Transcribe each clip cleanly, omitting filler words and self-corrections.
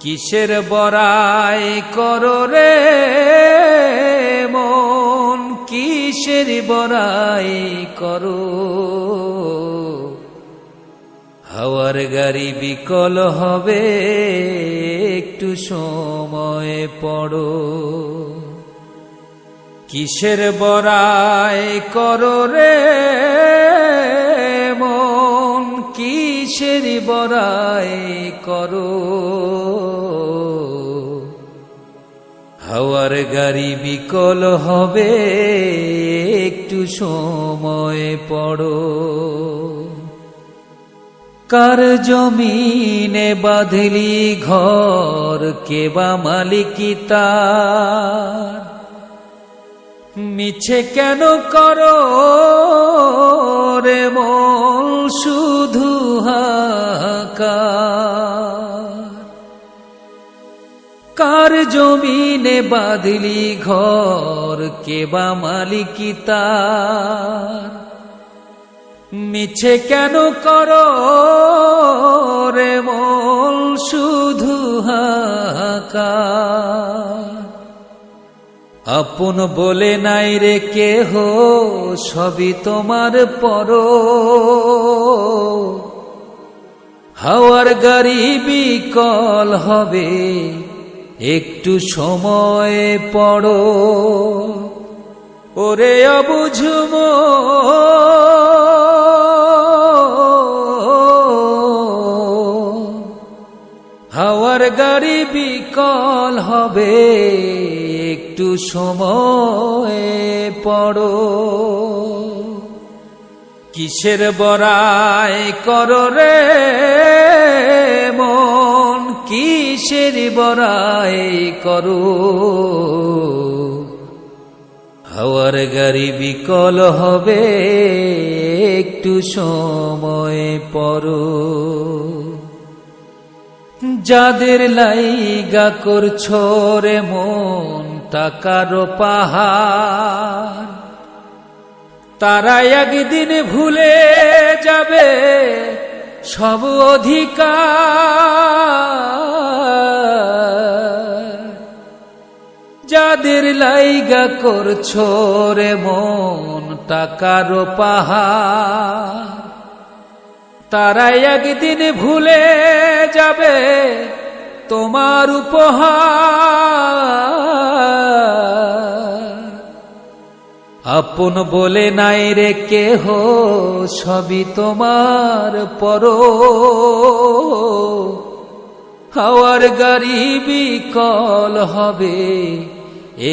কিসের বড়াই করো রে মন, কিসের বড়াই করো। হাওয়ার গাড়ি বিকল হবে, একটু সময় পড়ো। কিসের বড়াই করো রে মন, কিসের বড়াই করো। হাওয়ার গাড়ি বিকল হবে, একটু সময় পড়ো। কার জমিনে বাঁধলি ঘর, কে বা মালিকি তার। মিছে কেন করো রে মন শুধু হাহাকার। কার জমিনে বাঁধলি ঘর, কে বা মালিকি তার। মিছে কেন করো রে মন শুধু হাহাকার। আপন বলে নাই রে কেহ, সবই তোমার পর। হাওয়ার গাড়ি বিকল হবে, একটু সময় পড়ো। ওরে অবুঝ মন, হাওয়ার গাড়ি বিকল হবে, একটু সময় পড়ো। কিসের বড়াই করো রে মন, কিসের বড়াই করো। হাওয়ার গাড়ি বিকল হবে, একটু সময় পড়ো। যাদের লাইগা করছো রে মন টাকার পাহাড়, তারা একদিন ভুলে যাবে সব অধিকার। যাদের লাইগা করছো রে মন টাকার পাহাড়, তারা একদিন ভুলে যাবে তোমার উপহার। আপন বলে নাই রে কেহ, সবই তোমার পর। হাওয়ার গাড়ি বিকল হবে,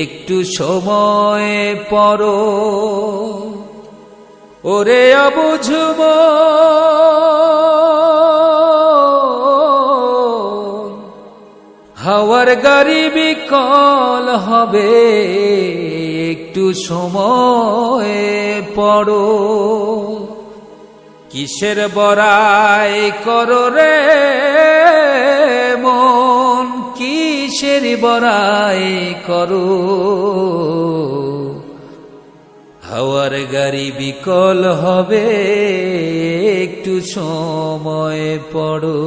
একটু সময় পড়ো। ওরে অবুঝ মন, হাওয়ার গাড়ি বিকল হবে, একটু সময় পড়ো। কিসের বড়াই করো রে মন, কিসের বড়াই করো। হাওয়ার গাড়ি বিকল হবে, একটু সময় পড়ো।